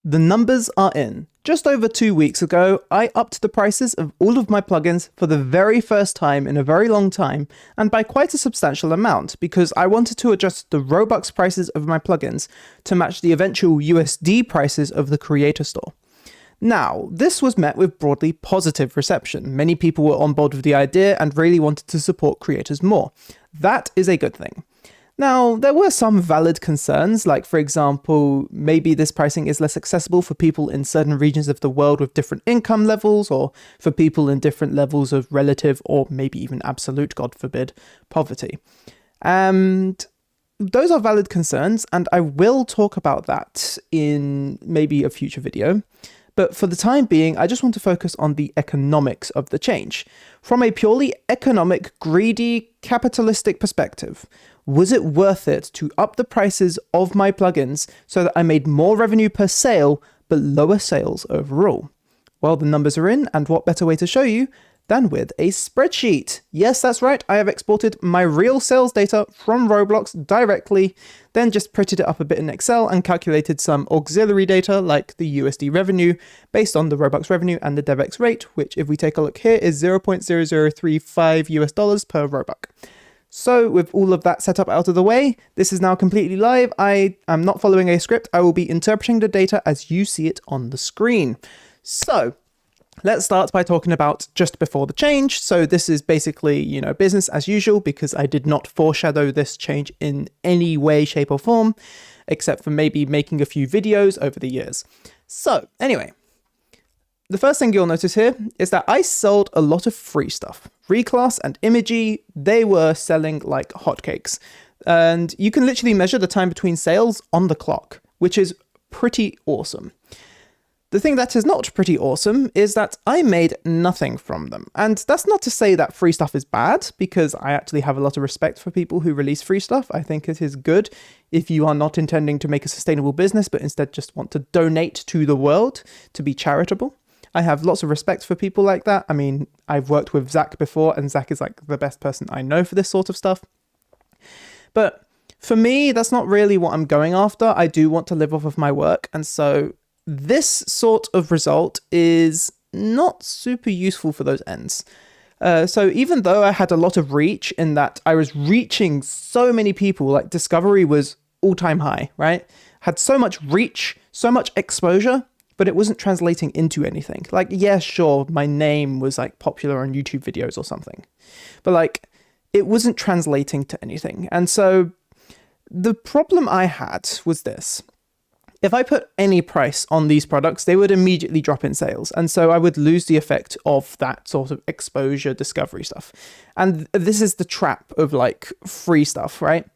The numbers are in. Just over 2 weeks ago, I upped the prices of all of my plugins for the very first time in a very long time, and by quite a substantial amount, because I wanted to adjust the Robux prices of my plugins to match the eventual USD prices of the Creator Store. Now, this was met with broadly positive reception. Many people were on board with the idea and really wanted to support creators more. That is a good thing. Now, there were some valid concerns, like for example, maybe this pricing is less accessible for people in certain regions of the world with different income levels, or for people in different levels of relative or maybe even absolute, God forbid, poverty. And those are valid concerns, and I will talk about that in maybe a future video. But for the time being, I just want to focus on the economics of the change. From a purely economic, greedy, capitalistic perspective, was it worth it to up the prices of my plugins so that I made more revenue per sale, but lower sales overall? Well, the numbers are in, and what better way to show you than with a spreadsheet? Yes, that's right, I have exported my real sales data from Roblox directly, then just printed it up a bit in Excel and calculated some auxiliary data like the USD revenue based on the Robux revenue and the DevEx rate, which if we take a look here is $0.0035 per Robux. So with all of that set up out of the way, this is now completely live. I am not following a script. I will be interpreting the data as you see it on the screen. So let's start by talking about just before the change. So this is basically, business as usual, because I did not foreshadow this change in any way, shape or form, except for maybe making a few videos over the years. So anyway, the first thing you'll notice here is that I sold a lot of free stuff. Reclass and Imagy, they were selling like hotcakes. And you can literally measure the time between sales on the clock, which is pretty awesome. The thing that is not pretty awesome is that I made nothing from them. And that's not to say that free stuff is bad, because I actually have a lot of respect for people who release free stuff. I think it is good if you are not intending to make a sustainable business, but instead just want to donate to the world, to be charitable. I have lots of respect for people like that. I mean, I've worked with Zach before, and Zach is like the best person I know for this sort of stuff. But for me, that's not really what I'm going after. I do want to live off of my work, and so this sort of result is not super useful for those ends. So even though I had a lot of reach in that I was reaching so many people, like discovery was all-time high, right? Had so much reach, so much exposure, but it wasn't translating into anything. Like, yeah, sure, my name was like popular on YouTube videos or something, but like it wasn't translating to anything. And so the problem I had was this. If I put any price on these products, they would immediately drop in sales. And so I would lose the effect of that sort of exposure discovery stuff. And this is the trap of like free stuff, right?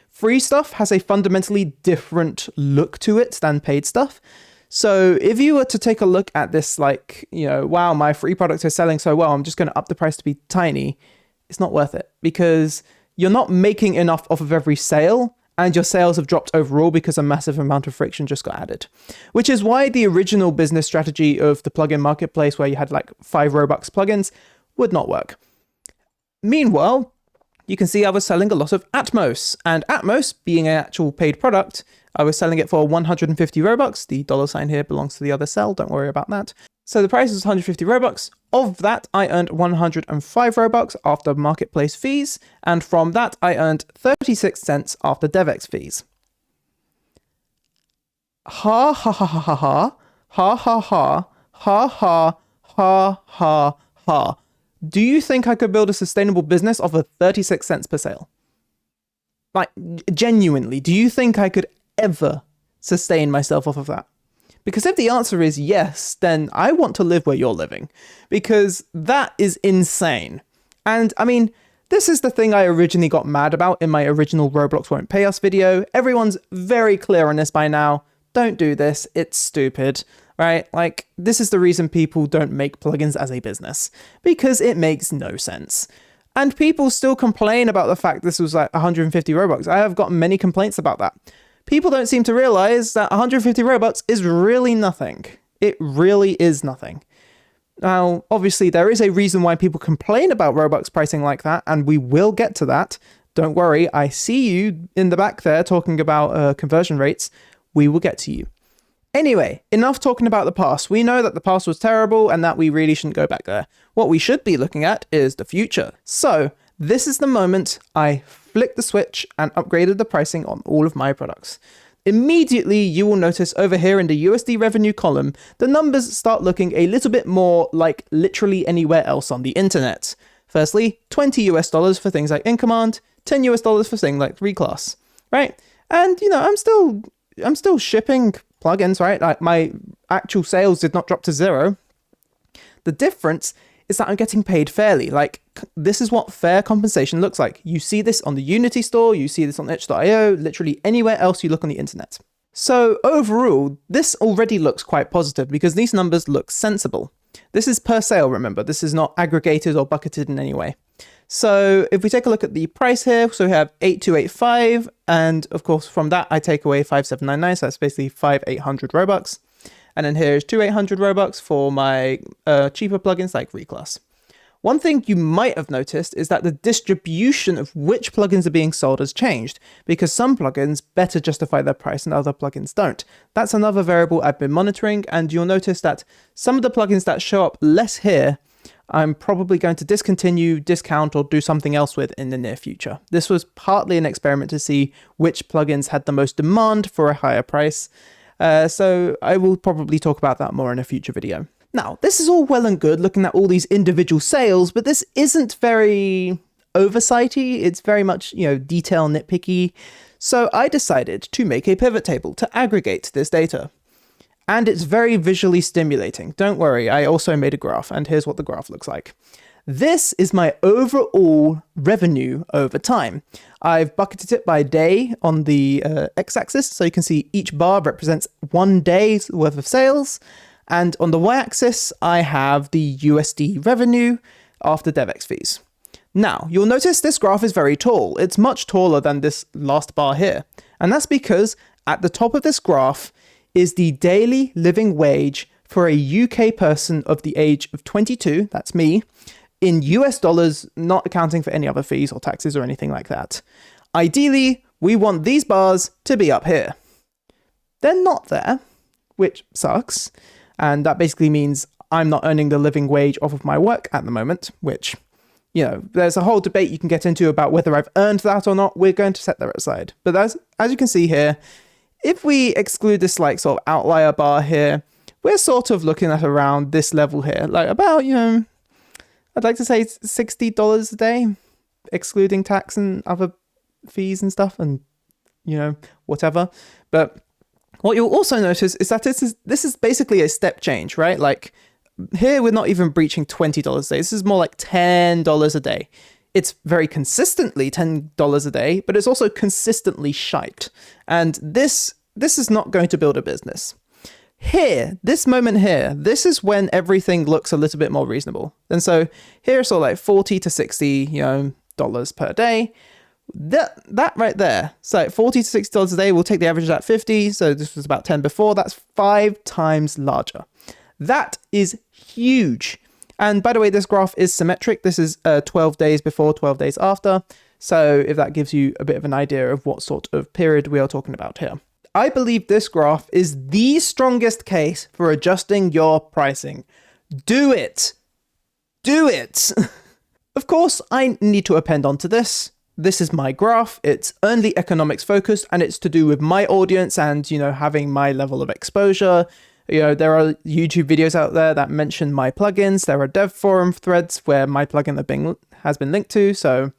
Free stuff has a fundamentally different look to it than paid stuff. So if you were to take a look at this, like, wow, my free products are selling so well, I'm just going to up the price to be tiny. It's not worth it, because you're not making enough off of every sale, and your sales have dropped overall because a massive amount of friction just got added. Which is why the original business strategy of the plugin marketplace, where you had like 5 Robux plugins, would not work. Meanwhile, you can see I was selling a lot of Atmos, and Atmos, being an actual paid product, I was selling it for 150 Robux. The $ here belongs to the other cell, don't worry about that. So the price was 150 Robux. Of that, I earned 105 Robux after marketplace fees, and from that, I earned 36 cents after DevEx fees. Ha ha ha ha ha ha, ha ha ha, ha ha, ha ha ha. Do you think I could build a sustainable business off of 36 cents per sale? Like, genuinely, do you think I could ever sustain myself off of that? Because if the answer is yes, then I want to live where you're living, because that is insane. And I mean, this is the thing I originally got mad about in my original Roblox Won't Pay Us video. Everyone's very clear on this by now. Don't do this. It's stupid, right? Like, this is the reason people don't make plugins as a business, because it makes no sense. And people still complain about the fact this was like 150 Robux. I have gotten many complaints about that. People don't seem to realize that 150 Robux is really nothing. It really is nothing. Now, obviously, there is a reason why people complain about Robux pricing like that, and we will get to that. Don't worry, I see you in the back there talking about conversion rates. We will get to you. Anyway, enough talking about the past. We know that the past was terrible and that we really shouldn't go back there. What we should be looking at is the future. So this is the moment I flicked the switch and upgraded the pricing on all of my products. Immediately, you will notice over here in the USD revenue column, the numbers start looking a little bit more like literally anywhere else on the internet. Firstly, $20 for things like in command, $10 for things like reclass, right? And I'm still shipping plugins, right? Like my actual sales did not drop to zero. The difference is that I'm getting paid fairly. Like, this is what fair compensation looks like. You see this on the Unity store, you see this on itch.io, literally anywhere else you look on the internet. So overall, this already looks quite positive because these numbers look sensible. This is per sale, remember. This is not aggregated or bucketed in any way. So if we take a look at the price here, so we have 8285, and of course from that I take away 5799, so that's basically 5800 Robux. And then here's 2800 Robux for my cheaper plugins like Reclass. One thing you might have noticed is that the distribution of which plugins are being sold has changed, because some plugins better justify their price and other plugins don't. That's another variable I've been monitoring, and you'll notice that some of the plugins that show up less here, I'm probably going to discontinue, discount, or do something else with in the near future. This was partly an experiment to see which plugins had the most demand for a higher price. So I will probably talk about that more in a future video. Now, this is all well and good looking at all these individual sales, but this isn't very oversighty. It's very much, detail nitpicky. So I decided to make a pivot table to aggregate this data. And it's very visually stimulating. Don't worry, I also made a graph, and here's what the graph looks like. This is my overall revenue over time. I've bucketed it by day on the x-axis, so you can see each bar represents 1 day's worth of sales. And on the y-axis, I have the USD revenue after DevEx fees. Now, you'll notice this graph is very tall. It's much taller than this last bar here. And that's because at the top of this graph is the daily living wage for a UK person of the age of 22, that's me, in US dollars, not accounting for any other fees or taxes or anything like that. Ideally, we want these bars to be up here. They're not there, which sucks. And that basically means I'm not earning the living wage off of my work at the moment, which, there's a whole debate you can get into about whether I've earned that or not. We're going to set that aside. But as you can see here, if we exclude this sort of outlier bar here, we're sort of looking at around this level here, like about, I'd like to say $60 a day, excluding tax and other fees and stuff and, whatever. But what you'll also notice is that this is basically a step change, right? Like here, we're not even breaching $20 a day. This is more like $10 a day. It's very consistently $10 a day, but it's also consistently shite. And this is not going to build a business. Here, this moment here, this is when everything looks a little bit more reasonable. And so here it's all like $40 to $60, dollars per day. That right there, so $40 to $60 a day, we'll take the average at 50. So this was about 10 before. That's 5 times larger. That is huge. And by the way, this graph is symmetric. This is 12 days before, 12 days after. So if that gives you a bit of an idea of what sort of period we are talking about here. I believe this graph is the strongest case for adjusting your pricing. Do it. Do it. Of course, I need to append onto this. This is my graph. It's only economics focused, and it's to do with my audience and, having my level of exposure. There are YouTube videos out there that mention my plugins. There are dev forum threads where my plugin has been linked to. So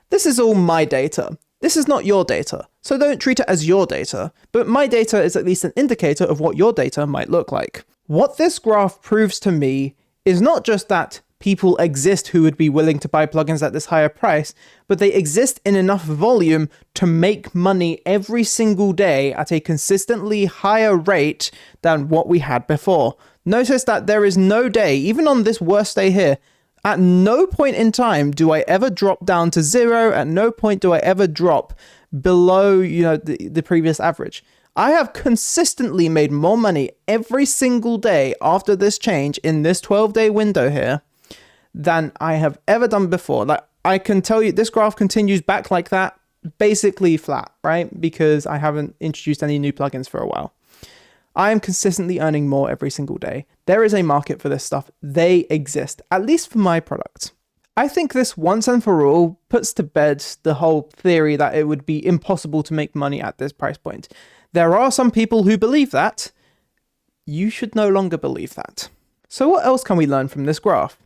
this is all my data. This is not your data. So don't treat it as your data. But my data is at least an indicator of what your data might look like. What this graph proves to me is not just that people exist who would be willing to buy plugins at this higher price, but they exist in enough volume to make money every single day at a consistently higher rate than what we had before. Notice that there is no day, even on this worst day here, at no point in time do I ever drop down to zero. At no point do I ever drop below, the previous average. I have consistently made more money every single day after this change in this 12-day window here than I have ever done before. Like, I can tell you this graph continues back like that, basically flat, right? Because I haven't introduced any new plugins for a while. I am consistently earning more every single day. There is a market for this stuff. They exist, at least for my product. I think this once and for all puts to bed the whole theory that it would be impossible to make money at this price point. There are some people who believe that. You should no longer believe that. So what else can we learn from this graph?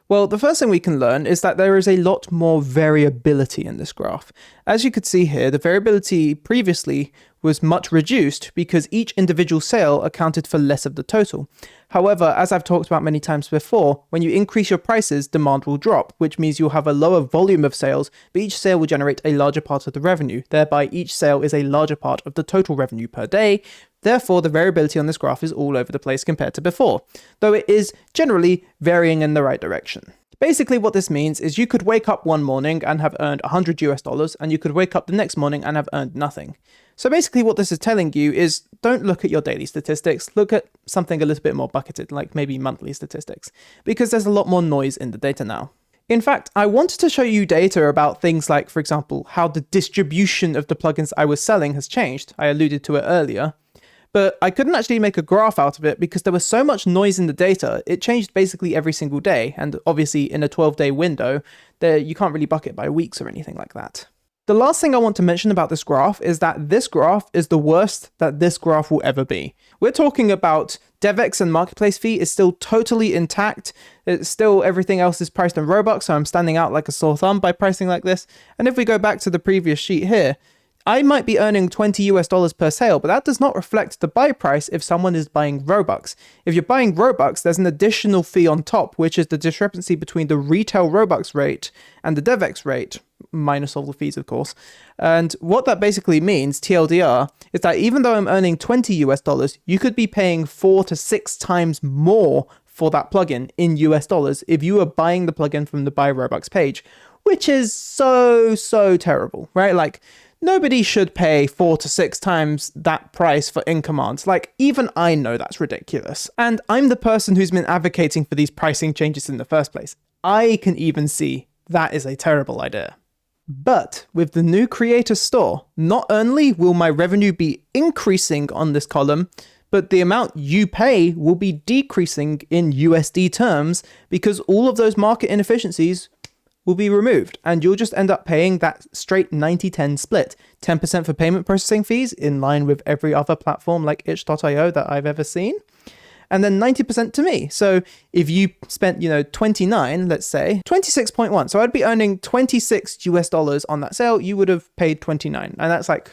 Well, the first thing we can learn is that there is a lot more variability in this graph. As you could see here, the variability previously was much reduced because each individual sale accounted for less of the total. However, as I've talked about many times before, when you increase your prices, demand will drop, which means you'll have a lower volume of sales, but each sale will generate a larger part of the revenue. Thereby, each sale is a larger part of the total revenue per day. Therefore, the variability on this graph is all over the place compared to before, though it is generally varying in the right direction. Basically, what this means is you could wake up one morning and have earned $100, and you could wake up the next morning and have earned nothing. So basically what this is telling you is don't look at your daily statistics, look at something a little bit more bucketed, like maybe monthly statistics, because there's a lot more noise in the data now. In fact, I wanted to show you data about things like, for example, how the distribution of the plugins I was selling has changed. I alluded to it earlier. But I couldn't actually make a graph out of it because there was so much noise in the data. It changed basically every single day. And obviously in a 12-day window, you can't really bucket by weeks or anything like that. The last thing I want to mention about this graph is that this graph is the worst that this graph will ever be. We're talking about DevEx and marketplace fee is still totally intact. It's still everything else is priced in Robux, so I'm standing out like a sore thumb by pricing like this. And if we go back to the previous sheet here, I might be earning $20 per sale, but that does not reflect the buy price if someone is buying Robux. If you're buying Robux, there's an additional fee on top, which is the discrepancy between the retail Robux rate and the DevEx rate, minus all the fees, of course. And what that basically means, TLDR, is that even though I'm earning $20, you could be paying 4 to 6 times more for that plugin in US dollars if you are buying the plugin from the Buy Robux page, which is so terrible, right? Like, nobody should pay 4 to 6 times that price for in commands. Like, even I know that's ridiculous. And I'm the person who's been advocating for these pricing changes in the first place. I can even see that is a terrible idea. But with the new creator store, not only will my revenue be increasing on this column, but the amount you pay will be decreasing in USD terms because all of those market inefficiencies will be removed, and you'll just end up paying that straight 90-10 split. 10% for payment processing fees, in line with every other platform like itch.io that I've ever seen, and then 90% to me. So if you spent, 29, let's say, 26.1. So I'd be earning $26 on that sale. You would have paid 29, and that's like,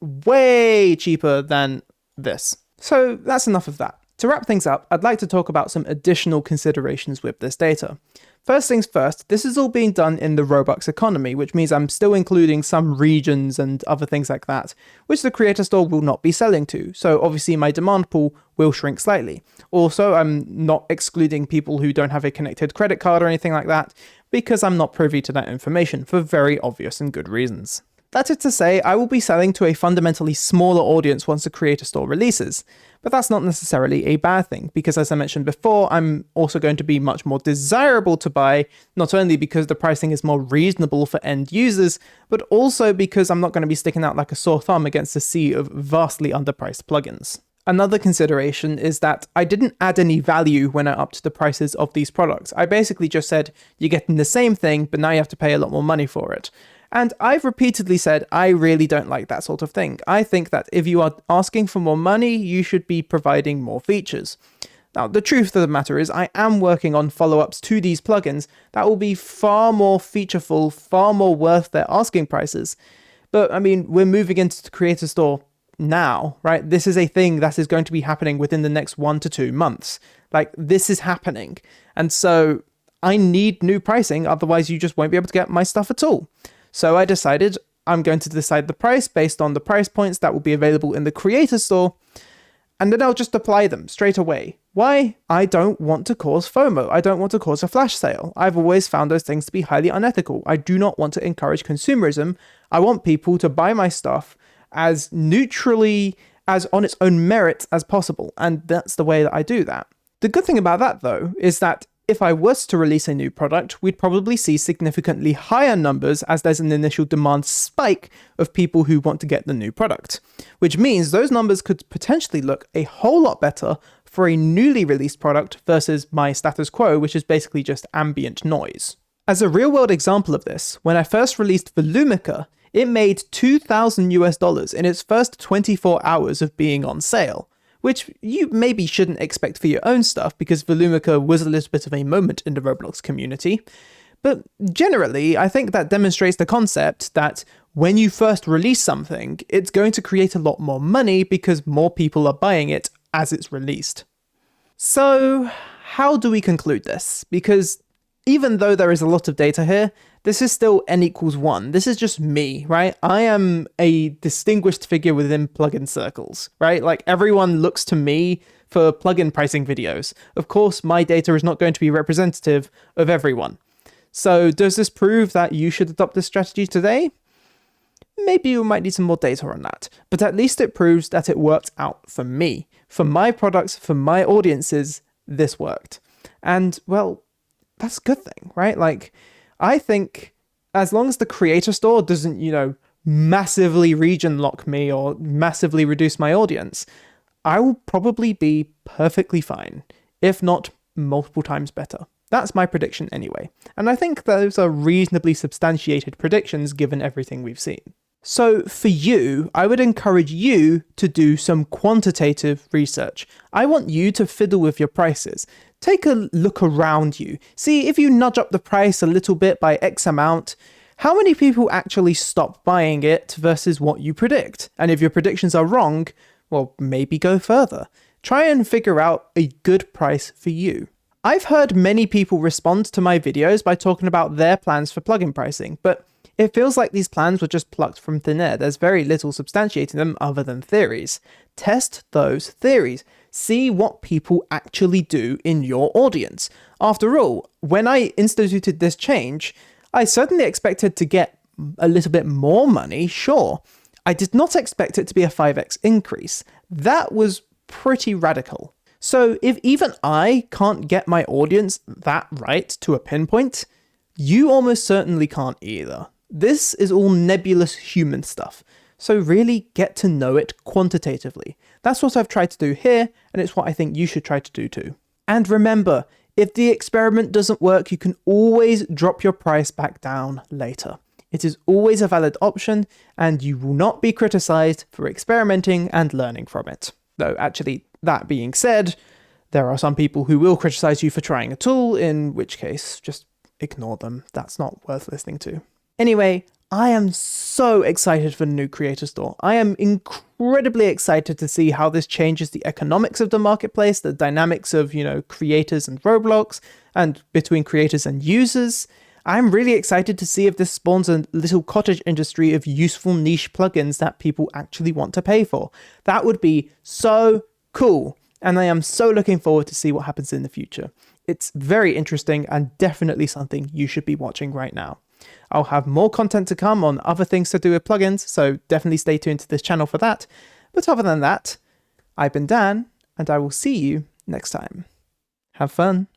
way cheaper than this. So that's enough of that. To wrap things up, I'd like to talk about some additional considerations with this data. First things first, this is all being done in the Robux economy, which means I'm still including some regions and other things like that, which the creator store will not be selling to. So obviously my demand pool will shrink slightly. Also, I'm not excluding people who don't have a connected credit card or anything like that, because I'm not privy to that information for very obvious and good reasons. That is to say, I will be selling to a fundamentally smaller audience once the creator store releases. But that's not necessarily a bad thing, because as I mentioned before, I'm also going to be much more desirable to buy, not only because the pricing is more reasonable for end users, but also because I'm not going to be sticking out like a sore thumb against a sea of vastly underpriced plugins. Another consideration is that I didn't add any value when I upped the prices of these products. I basically just said, you're getting the same thing, but now you have to pay a lot more money for it. And I've repeatedly said, I really don't like that sort of thing. I think that if you are asking for more money, you should be providing more features. Now, the truth of the matter is I am working on follow-ups to these plugins that will be far more featureful, far more worth their asking prices. But I mean, we're moving into the creator store now, right? This is a thing that is going to be happening within the next 1 to 2 months. Like, this is happening. And so I need new pricing, otherwise you just won't be able to get my stuff at all. So I decided I'm going to decide the price based on the price points that will be available in the creator store, and then I'll just apply them straight away. Why? I don't want to cause FOMO. I don't want to cause a flash sale. I've always found those things to be highly unethical. I do not want to encourage consumerism. I want people to buy my stuff as neutrally, as on its own merit as possible, and that's the way that I do that. The good thing about that, though, is that If I was to release a new product, we'd probably see significantly higher numbers as there's an initial demand spike of people who want to get the new product, which means those numbers could potentially look a whole lot better for a newly released product versus my status quo, which is basically just ambient noise. As a real-world example of this, when I first released Volumica, it made $2,000 in its first 24 hours of being on sale, which you maybe shouldn't expect for your own stuff because Volumica was a little bit of a moment in the Roblox community. But generally, I think that demonstrates the concept that when you first release something, it's going to create a lot more money because more people are buying it as it's released. So, how do we conclude this? Because even though there is a lot of data here, this is still n=1. This is just me, right? I am a distinguished figure within plugin circles, right? Like everyone looks to me for plugin pricing videos. Of course, my data is not going to be representative of everyone. So does this prove that you should adopt this strategy today? Maybe you might need some more data on that, but at least it proves that it worked out for me. For my products, for my audiences, this worked. And well, that's a good thing, right? Like, I think as long as the creator store doesn't, massively region lock me or massively reduce my audience, I will probably be perfectly fine, if not multiple times better. That's my prediction anyway. And I think those are reasonably substantiated predictions given everything we've seen. So for you, I would encourage you to do some quantitative research. I want you to fiddle with your prices. Take a look around you. See if you nudge up the price a little bit by X amount, how many people actually stop buying it versus what you predict? And if your predictions are wrong, well, maybe go further. Try and figure out a good price for you. I've heard many people respond to my videos by talking about their plans for plugin pricing, but it feels like these plans were just plucked from thin air. There's very little substantiating them other than theories. Test those theories. See what people actually do in your audience. After all, when I instituted this change, I certainly expected to get a little bit more money, sure. I did not expect it to be a 5x increase. That was pretty radical. So if even I can't get my audience that right to a pinpoint, you almost certainly can't either. This is all nebulous human stuff, so really get to know it quantitatively. That's what I've tried to do here, and it's what I think you should try to do too. And remember, if the experiment doesn't work, you can always drop your price back down later. It is always a valid option, and you will not be criticized for experimenting and learning from it. Though actually, that being said, there are some people who will criticize you for trying a tool, in which case, just ignore them. That's not worth listening to. Anyway, I am so excited for the new Creator Store. I am incredibly excited to see how this changes the economics of the marketplace, the dynamics of, creators and Roblox, and between creators and users. I'm really excited to see if this spawns a little cottage industry of useful niche plugins that people actually want to pay for. That would be so cool, and I am so looking forward to see what happens in the future. It's very interesting and definitely something you should be watching right now. I'll have more content to come on other things to do with plugins, so definitely stay tuned to this channel for that. But other than that, I've been Dan, and I will see you next time. Have fun.